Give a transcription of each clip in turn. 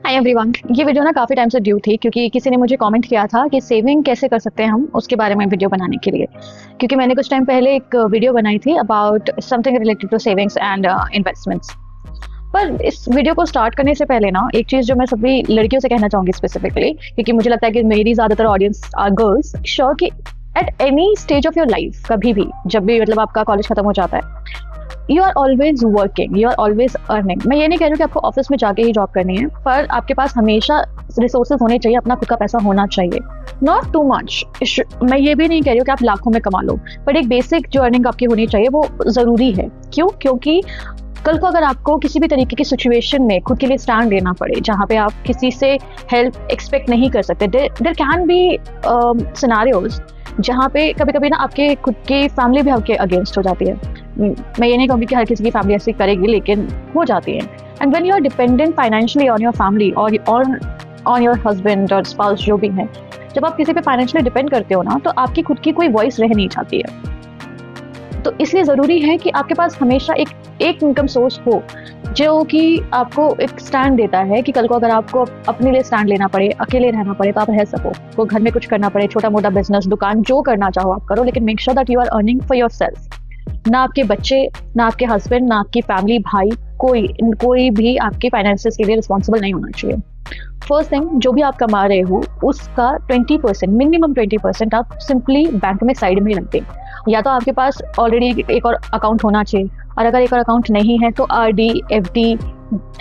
Hi everyone, ये video ना काफ़ी टाइम से ड्यू थी क्योंकि किसी ने मुझे कमेंट किया था कि सेविंग कैसे कर सकते हैं हम उसके बारे में वीडियो बनाने के लिए। क्योंकि मैंने कुछ टाइम पहले एक वीडियो बनाई थी about something related to savings and investments. पर इस वीडियो को स्टार्ट करने से पहले ना एक चीज़ जो मैं सभी लड़कियों से कहना चाहूँगी स्पेसिफिकली, क्योंकि मुझे लगता है कि मेरी ज़्यादातर ऑडियंस आर गर्ल्स, श्योर कि at any stage of your life, कभी भी जब भी मतलब आपका कॉलेज खत्म हो जाता है, you are always working, you are always earning. मैं ये नहीं कह रही हूँ कि आपको ऑफिस में जाके ही जॉब करनी है, पर आपके पास हमेशा रिसोर्सेज होने चाहिए, अपना खुद का पैसा होना चाहिए, नॉट टू मच। मैं ये भी नहीं कह रही हूँ कि आप लाखों में कमा लो, पर एक बेसिक जो अर्निंग आपकी होनी चाहिए वो ज़रूरी है। क्यों? क्योंकि कल को अगर आपको किसी भी तरीके की सिचुएशन में खुद के लिए स्टैंड लेना पड़े जहाँ पे आप किसी से हेल्प एक्सपेक्ट नहीं कर सकते, देयर कैन बी सिनारियोज जहाँ पे कभी कभी ना आपके खुद की फैमिली भी आपके अगेंस्ट हो जाती है। मैं ये नहीं कहूँगी कि हर किसी की फैमिली ऐसी करेगी, लेकिन हो जाती है। And when you are dependent financially on your family और ऑन योर हस्बैंड और स्पाउस जो भी है, जब आप किसी पे फाइनेंशियली डिपेंड करते हो ना, तो आपकी खुद की कोई वॉइस रह नहीं जाती है। तो इसलिए ज़रूरी है कि आपके पास हमेशा एक इनकम सोर्स हो जो कि आपको एक स्टैंड देता है कि कल को अगर आपको अपने लिए स्टैंड लेना पड़े, अकेले रहना पड़े, तो आप रह सको। वो घर में कुछ करना पड़े, छोटा मोटा बिजनेस, दुकान, जो करना चाहो आप करो, लेकिन make sure that you are earning for yourself. ना आपके बच्चे, ना आपके हस्बैंड, ना आपकी फैमिली, भाई, कोई भी आपके फाइनेंसेस के लिए रिस्पॉन्सिबल नहीं होना चाहिए। फर्स्ट थिंग, जो भी आप कमा रहे हो उसका 20%, मिनिमम 20% आप सिंपली बैंक में साइड में रख दें। या तो आपके पास ऑलरेडी एक और अकाउंट होना चाहिए, और अगर एक और अकाउंट नहीं है तो RD, FD,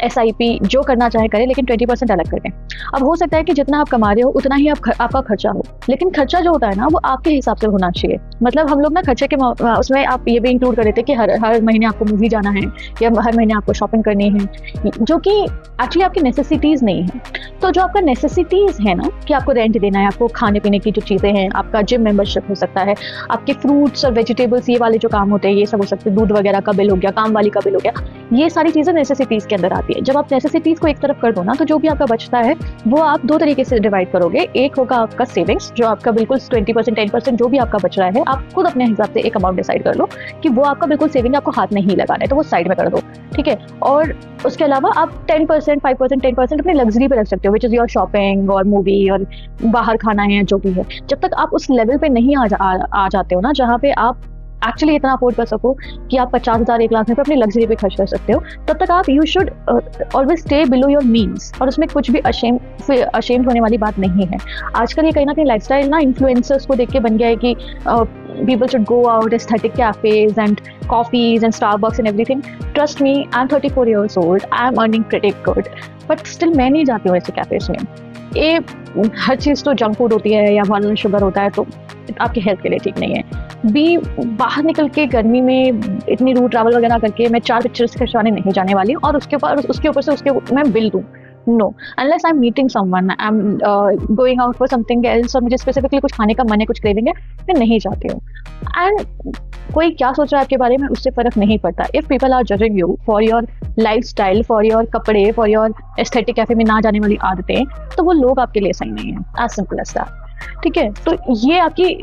SIP जो करना चाहे करें, लेकिन 20% अलग कर दें। अब हो सकता है कि जितना आप कमा रहे हो उतना ही आपका खर्चा हो, लेकिन खर्चा जो होता है ना वो आपके हिसाब से होना चाहिए। मतलब हम लोग ना खर्चे के उसमें आप ये भी इंक्लूड कर देते हैं कि हर महीने आपको मूवी जाना है या हर महीने आपको शॉपिंग करनी है, जो कि एक्चुअली आपकी नेसेसिटीज़ नहीं है। तो जो आपका नेसेसिटीज़ है ना, कि आपको रेंट देना है, आपको खाने पीने की जो चीज़ें हैं, आपका जिम मेंबरशिप हो सकता है, आपके फ्रूट्स और वेजिटेबल्स, ये वाले जो काम होते हैं ये सब हो सकते हैं, दूध वगैरह का बिल हो गया, काम वाली का बिल हो गया, ये सारी चीज़ें नेसेसिटीज़ के अंदर आती है। जब आप नेसेसिटीज़ को एक तरफ कर दो ना, तो जो भी आपका बचता है वो आप दो तरीके से डिवाइड करोगे। एक होगा आपका सेविंग्स, जो आपका बिल्कुल 20%, 10% जो भी आपका बच रहा है, आप खुद अपने हिसाब से एक अमाउंट डिसाइड कर लो कि वो आपका बिल्कुल सेविंग, आपको हाथ नहीं लगाना है, तो वो साइड में कर दो, ठीक है। और उसके अलावा आप 10%, 5%, 10% अपनी लग्जरी पे रख सकते हो, विच इज़ योर शॉपिंग और मूवी और बाहर खाना है, जो भी है। जब तक आप उस लेवल पे नहीं आ जाते हो ना, जहाँ पे आप एक्चुअली इतना अफोर्ड कर सको कि आप 50,000, 1 लाख में अपनी लग्जरी पे खर्च कर सकते हो, तब तक आप you should always stay below your means. और उसमें कुछ भी अशेम्ड होने वाली बात नहीं है। आजकल ये कहीं ना कहीं लाइफस्टाइल ना इन्फ्लुएंसर्स को देख के बन गया है कि people should go out, aesthetic cafes and coffees and Starbucks and everything. Trust me, I'm 34 years old, I'm earning pretty good, but still मैं नहीं जाती हूँ ऐसे कैफेज में। ये हर चीज़ तो जंक फूड होती है या बहुत शुगर होता है, तो आपकी हेल्थ के लिए ठीक नहीं है। भी बाहर निकल के गर्मी में इतनी रूट ट्रैवल वगैरह करके मैं 4 पिक्चर्स खिंचवाने नहीं जाने वाली हूँ, और उसके ऊपर से मैं बिल दूँ। No, unless I am meeting someone, I am going out for something else, और मुझे स्पेसिफिकली कुछ खाने का मन है, कुछ क्रेविंग है, मैं नहीं जाती हूँ। एंड कोई क्या सोच रहा है आपके बारे में, उससे फर्क नहीं पड़ता। If people are judging you for your lifestyle, for your कपड़े, फॉर योर एस्थेटिक कैफे में ना जाने वाली आदतें, तो वो लोग आपके लिए सही नहीं है। एज सिंपल एज दैट, ठीक है। तो ये आपकी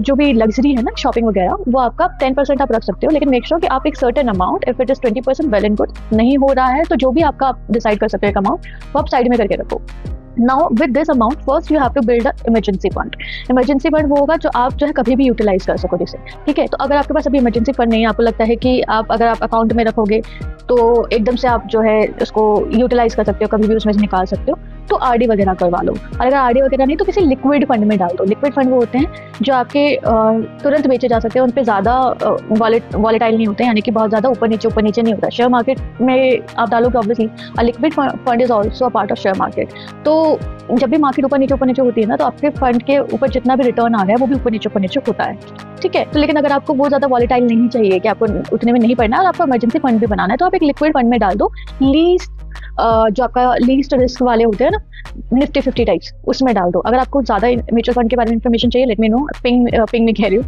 जो भी लग्जरी है ना, शॉपिंग वगैरह, वो आपका 10% आप रख सकते हो, लेकिन मेक श्योर कि आप एक certain amount, if it is 20%, well and good. नहीं हो रहा है तो जो भी आपका आप डिसाइड कर सकते हो एक अमाउंट, वो आप साइड में करके रखो। Now with this amount, first you have to build a emergency fund. Emergency fund वो होगा जो आप जो है कभी भी यूटिलाइज कर सको, जिसे, ठीक है। तो अगर आपके पास अभी इमरजेंसी फंड नहीं है, आपको लगता है कि अगर आप अकाउंट में रखोगे तो एकदम से आप जो है उसको यूटिलाइज कर सकते हो, कभी भी उसमें से निकाल सकते हो, तो RD वगैरह करवा लो। और अगर RD वगैरह नहीं तो किसी लिक्विड फंड में डाल दो। लिक्विड फंड वो होते हैं जो आपके तुरंत बेचे जा सकते हैं, उन पर ज़्यादा वॉलेटाइल नहीं होते हैं, यानी कि बहुत ज़्यादा ऊपर नीचे नहीं होता। शेयर मार्केट में आप डालोगे ऑब्वियसली, और liquid fund is also a part of share market. तो जब भी मार्केट ऊपर नीचे होती है ना, तो आपके फंड के ऊपर जितना भी रिटर्न आ रहा है वो भी ऊपर नीचे होता है, ठीक है। तो लेकिन अगर आपको बहुत ज़्यादा वॉलेटाइल नहीं चाहिए, कि आपको उतने में नहीं पड़ना है और आपको इमरजेंसी फंड भी बनाना है, तो आप एक लिक्विड फंड में डाल दो। जो आपका लीस्ट रिस्क वाले होते हैं ना, निफ्टी 50 टाइप्स, उसमें डाल दो। अगर आपको ज़्यादा म्यूचुअल फंड के बारे में इन्फॉर्मेशन चाहिए, लेट मी नो, पिंग में कह रही हूँ,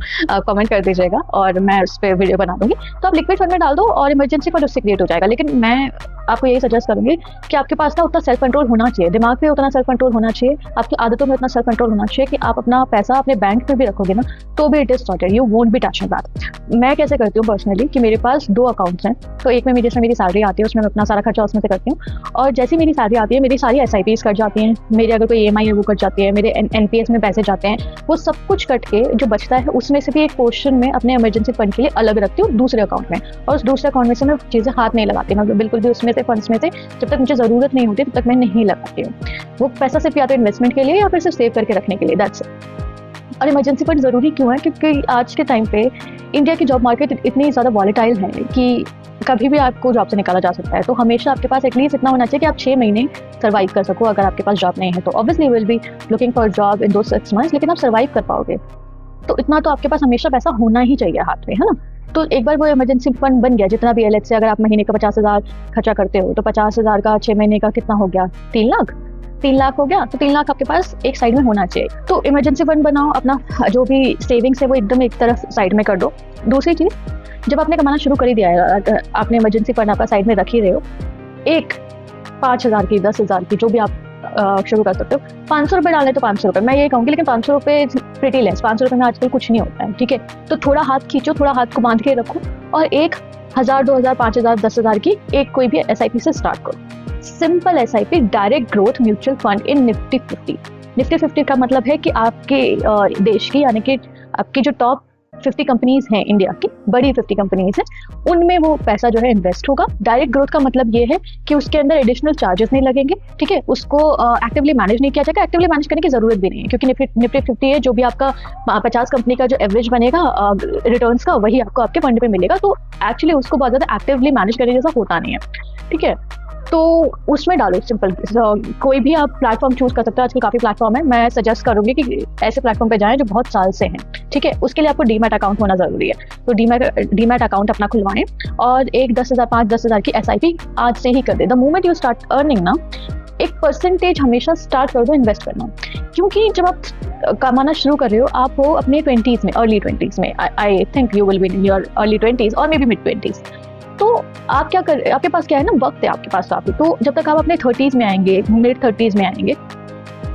कमेंट कर दीजिएगा और मैं उस पर वीडियो बना दूंगी। तो आप लिक्विड फंड में डाल दो और इमरजेंसी फंड उससे क्रिएट हो जाएगा। लेकिन मैं आपको यही सजेस्ट करूंगी कि आपके पास ना उतना सेल्फ कंट्रोल होना चाहिए, दिमाग पे उतना सेल्फ कंट्रोल होना चाहिए, आपकी आदतों में उतना सेल्फ कंट्रोल होना चाहिए कि आप अपना पैसा अपने बैंक में भी रखोगे ना, तो भी it is sorted, you won't be touching that. मैं कैसे करती हूँ पर्सनली कि मेरे पास 2 अकाउंट्स हैं। तो एक में जैसे मेरी सैलरी आती है उसमें मैं अपना सारा खर्चा उसमें से करती हूँ, और जैसे मेरी सैलरी आती है मेरी सारी SIPs कट जाती हैं, मेरी अगर कोई EMI है वो कट जाती है, मेरे NPS में पैसे जाते हैं, वो सब कुछ कट के जो बचता है उसमें से भी एक पोर्शन में अपने इमरजेंसी फंड के लिए अलग रखती हूँ दूसरे अकाउंट में, और उस दूसरे अकाउंट में से मैं चीज़ें हाथ नहीं लगाती, मतलब बिल्कुल भी उसमें से फंड्स में से जब तक मुझे ज़रूरत नहीं होती तब तक मैं नहीं लगाती हूँ। वो पैसा सिर्फ या तो इन्वेस्टमेंट के लिए या फिर सिर्फ सेव करके रखने के लिए, दैट्स इट। और इमरजेंसी फंड ज़रूरी क्यों है? क्योंकि आज के टाइम पे इंडिया की जॉब मार्केट इतनी ज़्यादा वॉलेटाइल है कि कभी भी आपको जॉब से निकाला जा सकता है, तो हमेशा आपके पास एटलीस्ट इतना होना चाहिए कि आप 6 महीने सर्वाइव कर सको। अगर आपके पास जॉब नहीं है तो obviously will be looking for job in 6 months, लेकिन आप सर्वाइव कर पाओगे तो इतना तो आपके पास हमेशा पैसा होना ही चाहिए हाथ में, है ना। तो एक बार वो इमरजेंसी फंड बन गया, जितना भी एलएच से अगर आप महीने का 50,000 खर्चा करते हो तो 50,000 का 6 महीने का कितना हो गया? 3 लाख। 3 लाख हो गया, तो 3 लाख आपके पास एक साइड में होना चाहिए। तो इमरजेंसी फंड बनाओ, अपना जो भी सेविंग्स है वो एकदम एक तरफ साइड में कर दो। दूसरी चीज़, जब आपने कमाना शुरू कर ही दिया है, आपने इमरजेंसी फंड आपका साइड में रख ही रहे हो, एक 5,000 की 10,000 की जो भी आप शुरू कर सकते हो। 500 रुपये डालें तो 500 रुपये, मैं ये कहूँगी, लेकिन 500 रुपये प्रिटी लेस, 500 रुपये में आजकल कुछ नहीं होता है, ठीक है। तो थोड़ा हाथ खींचो, थोड़ा हाथ को बांध के रखो और 1,000, 2,000, 5,000, 10,000 की एक कोई भी SIP से स्टार्ट करो। Simple SIP, direct growth mutual fund in Nifty 50। Nifty 50 का मतलब है कि आपके देश की, यानी कि आपकी जो टॉप 50 कंपनीज हैं, इंडिया की बड़ी 50 कंपनीज हैं, उनमें वो पैसा जो है इन्वेस्ट होगा। डायरेक्ट ग्रोथ का मतलब ये है कि उसके अंदर एडिशनल चार्जेस नहीं लगेंगे, ठीक है। उसको एक्टिवली मैनेज नहीं किया जाएगा, एक्टिवली मैनेज करने की जरूरत भी नहीं है, क्योंकि निफ्टी 50 है, जो भी आपका 50 कंपनी का जो एवरेज बनेगा रिटर्न्स का, वही आपको आपके फंड पे मिलेगा। तो एक्चुअली उसको बहुत ज़्यादा एक्टिवली मैनेज करने जैसा होता नहीं है, ठीक है। तो उसमें डालो सिंपल, कोई भी आप प्लेटफॉर्म चूज कर सकते हो। आजकल काफ़ी प्लेटफॉर्म है, मैं सजेस्ट करूंगी कि ऐसे प्लेटफॉर्म पे जाएं जो बहुत साल से हैं, ठीक है। उसके लिए आपको डीमैट अकाउंट होना जरूरी है, तो डीमैट अकाउंट अपना खुलवाएं और एक 10,000, 5-10,000 की SIP आज से ही कर दे। The moment you start earning ना, एक परसेंटेज हमेशा स्टार्ट कर दो इन्वेस्ट करना, क्योंकि जब आप कमाना शुरू कर रहे हो, आप हो अपने 20s में, अर्ली 20s में, I think you will be in your early 20s और मे बी मिड 20s। तो आप क्या कर, आपके पास क्या है ना, वक्त है आपके पास काफी। तो जब तक आप अपने 30s में आएंगे, मिड 30s में आएंगे,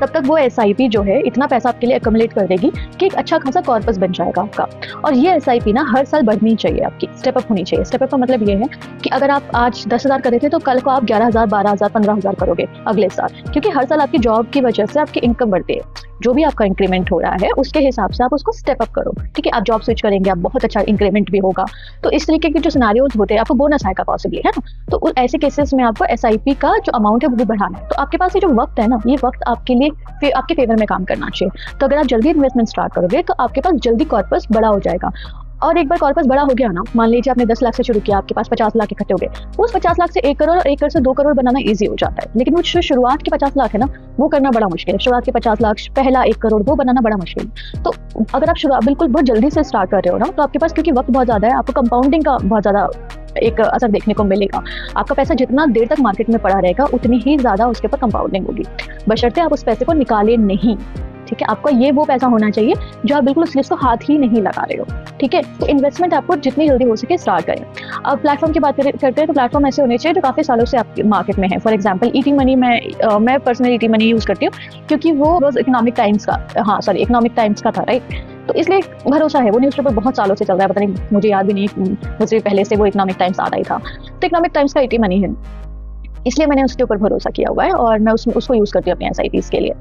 तब तक वो SIP जो है इतना पैसा आपके लिए अक्यूमुलेट कर देगी कि एक अच्छा खासा कॉर्पस बन जाएगा आपका। और ये SIP ना हर साल बढ़नी चाहिए, आपकी स्टेप अप होनी चाहिए। स्टेप अप का मतलब ये है कि अगर आप आज 10,000 कर रहे थे तो कल को आप 11,000, 12,000, 15,000 करोगे अगले साल, क्योंकि हर साल आपकी जॉब की वजह से आपकी इनकम बढ़ती है। जो भी आपका इंक्रीमेंट हो रहा है उसके हिसाब से आप उसको स्टेप अप करो, ठीक है। आप जॉब स्विच करेंगे, आप बहुत अच्छा इंक्रीमेंट भी होगा। तो इस तरीके के जो सिनेरियोज होते हैं, आपको बोनस आएगा पॉसिबली, है ना। तो ऐसे केसेस में आपको SIP का जो अमाउंट है वो भी बढ़ाना है। तो आपके पास ये जो वक्त है ना, ये वक्त आपके लिए आपके फेवर में काम करना चाहिए। तो अगर आप जल्दी इन्वेस्टमेंट स्टार्ट करोगे तो आपके पास जल्दी कॉर्पस बड़ा हो जाएगा। और एक बार कॉर्पस बड़ा हो गया ना, मान लीजिए आपने 10 लाख से शुरू किया, आपके पास 50 लाख इकट्ठे हो गए, उस 50 लाख से 1 करोड़ और 1 करोड़ से 2 करोड़ बनाना ईजी हो जाता है। लेकिन वो जो शुरुआत के 50 लाख है ना, वो करना बड़ा मुश्किल है। शुरुआत के 50 लाख, पहला 1 करोड़ वो बनाना बड़ा मुश्किल है। तो अगर आप शुरुआत बिल्कुल बहुत जल्दी से स्टार्ट कर रहे हो ना, तो आपके पास क्योंकि वक्त बहुत ज़्यादा है, आपको कंपाउंडिंग का बहुत ज़्यादा एक असर देखने को मिलेगा। आपका पैसा जितना देर तक मार्केट में पड़ा रहेगा उतनी ही ज़्यादा उसके ऊपर कंपाउंडिंग होगी, बशर्ते आप उस पैसे को निकाले नहीं, ठीक है। आपका ये वो पैसा होना चाहिए जो आप बिल्कुल उस लिस्ट को हाथ ही नहीं लगा रहे हो, ठीक है। तो इन्वेस्टमेंट आपको जितनी जल्दी हो सके स्टार्ट करें। अब प्लेटफॉर्म की बात करते हैं तो प्लेटफॉर्म ऐसे होने चाहिए जो काफ़ी सालों से आपके मार्केट में है। फॉर एग्जांपल ET मनी, मैं पर्सनली ET मनी यूज़ करती हूँ, क्योंकि वो रोज इकोनॉमिक टाइम्स का था, राइट। तो इसलिए भरोसा है, वो न्यूज़पेपर बहुत सालों से चल रहा है, पता नहीं, मुझे याद भी नहीं, मुझे पहले से वो इकोनॉमिक टाइम्स आता ही था। तो इकोनॉमिक टाइम्स का ET मनी है, इसलिए मैंने उसके ऊपर भरोसा किया हुआ है और मैं उसको यूज़ करती हूँ अपनी SIPs के लिए,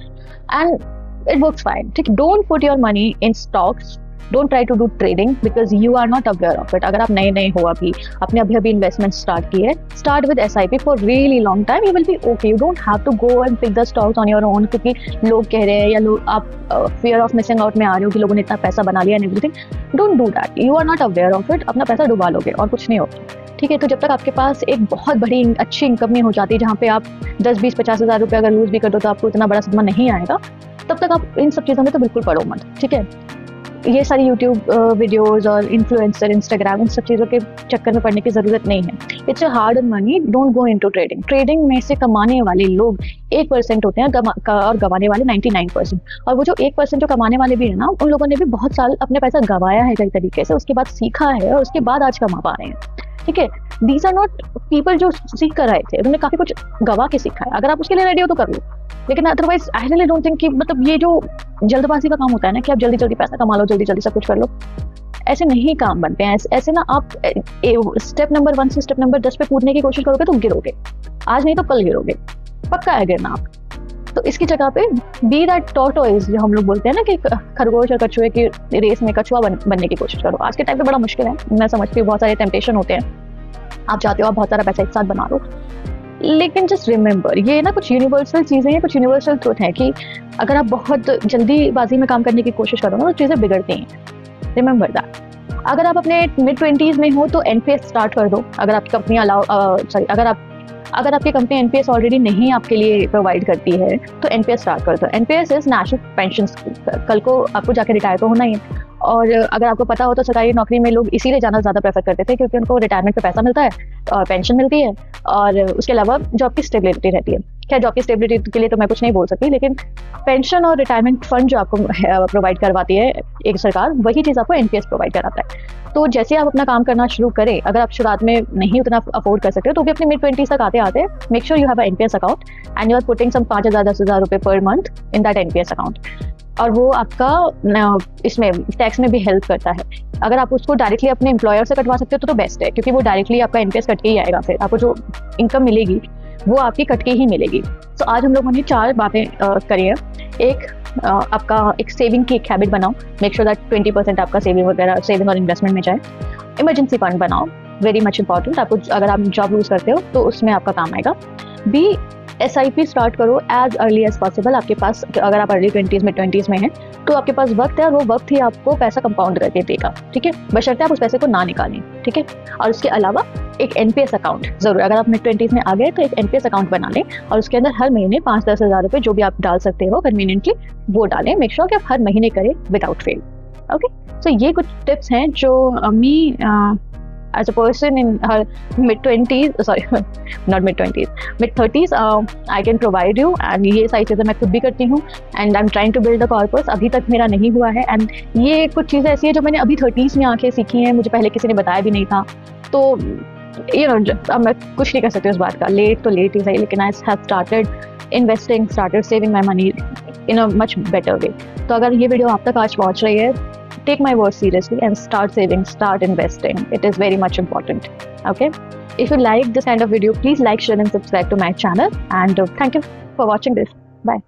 एंड it works fine, ठीक। Don't put your money in stocks, don't try to do trading because you are not aware of it। अगर आप नए हो, आपने अभी इन्वेस्टमेंट स्टार्ट की है, start with SIP for really long time, you will be okay। You don't have to go and pick the stocks on your own, क्योंकि लोग कह रहे हैं या लोग आप fear of missing out में आ रहे हो कि लोगों ने इतना पैसा बना लिया and everything। Don't do that, you are not aware of it, अपना पैसा डुबा लोगे और कुछ नहीं होगा, ठीक है। तो जब तक आपके पास एक बहुत बड़ी अच्छी इनकम नहीं हो जाती, जहाँ पे आप 10, 20, 50 हज़ार रुपये अगर लूज भी कर दो तो आपको इतना बड़ा सदमा नहीं आएगा, तब तक आप इन सब चीज़ों में तो बिल्कुल पढ़ो मत, ठीक है। ये सारी यूट्यूब वीडियोस और इन्फ्लुएंसर, इंस्टाग्राम, इन सब चीज़ों के चक्कर में पड़ने की ज़रूरत नहीं है। It's a hard earn money, don't go into trading. Trading में से कमाने वाले लोग 1% होते हैं और गंवाने वाले 99%। और वो जो 1% जो कमाने वाले भी है ना, उन लोगों ने भी बहुत साल अपने पैसा गंवाया है कई तरीके से, उसके बाद सीखा है और उसके बाद आज कमा पा रहे हैं, ठीक है। दीज आर नॉट पीपल जो सीख कर आए थे, उन्होंने काफ़ी कुछ गवा के सीखा है। अगर आप उसके लिए रेडी हो तो कर लो, लेकिन otherwise I really don't think कि मतलब ये जो जल्दबाजी का काम होता है ना कि आप जल्दी जल्दी पैसा कमा लो, जल्दी जल्दी सब कुछ कर लो, ऐसे नहीं काम बनते हैं। ऐसे ना आप स्टेप नंबर 1 से स्टेप नंबर 10 पे कूदने की कोशिश करोगे तो गिरोगे, आज नहीं तो कल गिरोगे, पक्का है गिरना आप। तो इसकी जगह पे बी दैट टॉर्टोइज, जो हम लोग बोलते हैं ना कि खरगोश और कछुए की रेस में कछुआ बनने की कोशिश करो। आज के टाइम पे बड़ा मुश्किल है, मैं समझती हूँ, बहुत सारे टेम्पटेशन होते हैं, आप चाहते हो आप बहुत सारा पैसा एक साथ बना लो, लेकिन जस्ट रिमेंबर, ये ना कुछ यूनिवर्सल चीज़ें हैं, कुछ यूनिवर्सल ट्रूथ है कि अगर आप बहुत जल्दीबाजी में काम करने की कोशिश करो ना तो चीज़ें बिगड़ती हैं। Remember that. अगर आप अपने मिड 20s में हो तो एनपीएस स्टार्ट कर दो। अगर आपकी कंपनी अगर आपकी कंपनी एनपीएस ऑलरेडी नहीं आपके लिए प्रोवाइड करती है तो एनपीएस स्टार्ट कर दो। NPS is national pension scheme. कल को आपको जाके रिटायर तो होना ही है, और अगर आपको पता हो तो सरकारी नौकरी में लोग इसीलिए जाना ज़्यादा प्रेफर करते थे क्योंकि उनको रिटायरमेंट पे पैसा मिलता है और पेंशन मिलती है, और उसके अलावा जॉब की स्टेबिलिटी रहती है। खैर, जॉब की स्टेबिलिटी के लिए तो मैं कुछ नहीं बोल सकती, लेकिन पेंशन और रिटायरमेंट फंड जो आपको प्रोवाइड करवाती है एक सरकार, वही चीज़ आपको एनपीएस प्रोवाइड कराता है। तो जैसे आप अपना काम करना शुरू करें, अगर आप शुरुआत में नहीं उतना अफोर्ड कर सकते हो तो भी अपने मिड 20s तक आते आते make sure you have a NPS account and you are putting some 5,000 10,000 रुपये per month in that NPS account, और वो आपका इसमें टैक्स में भी हेल्प करता है। अगर आप उसको डायरेक्टली अपने एम्प्लॉयर से कटवा सकते हो तो बेस्ट है, क्योंकि वो डायरेक्टली आपका एनपीएस कट के ही आएगा, फिर आपको जो इनकम मिलेगी वो आपकी कट के ही मिलेगी। तो आज हम लोगों ने 4 बातें करी हैं। एक, आपका एक सेविंग की एक हैबिट बनाओ, मेक श्योर दैट 20% आपका सेविंग और इन्वेस्टमेंट में जाए। इमरजेंसी फंड बनाओ, वेरी मच इंपॉर्टेंट। आपको अगर आप जॉब लूज करते हो तो उसमें आपका काम आएगा। बी, SIP स्टार्ट करो एज अर्ली एज पॉसिबल। आपके पास, अगर आप अर्ली 20s मिड 20s में हैं तो आपके पास वक्त है, और वो वक्त ही आपको पैसा कंपाउंड करके देगा, ठीक है, बशर्ते आप उस पैसे को ना निकालें, ठीक है। और उसके अलावा एक एनपीएस अकाउंट जरूर, अगर आप मिड 20s में आ गए तो एक एनपीएस अकाउंट बना लें और उसके अंदर हर महीने 5-10 हज़ार रुपये जो भी आप डाल सकते हो कन्वीनियंटली वो डालें। मेक श्योर कि आप हर महीने करें विदाउट फेल। ओके, सो ये कुछ टिप्स हैं जो मी as a person in her mid 30s I can provide you, and ये सारी चीज़ें मैं खुद भी करती हूँ, and I'm trying to build a corpus। अभी तक मेरा नहीं हुआ है, and ये कुछ चीज़ें ऐसी है जो मैंने अभी 30s में आके सीखी हैं, मुझे पहले किसी ने बताया भी नहीं था। तो अब मैं कुछ नहीं कर सकती उस बात का, लेट तो लेट ही सही, लेकिन I have started investing, started saving my money in a much better way। तो अगर ये वीडियो आप तक आज पहुँच रही है, take my words seriously and start saving, start investing. It is very much important. Okay, if you like this kind of video, please like, share and subscribe to my channel, and thank you for watching this. Bye.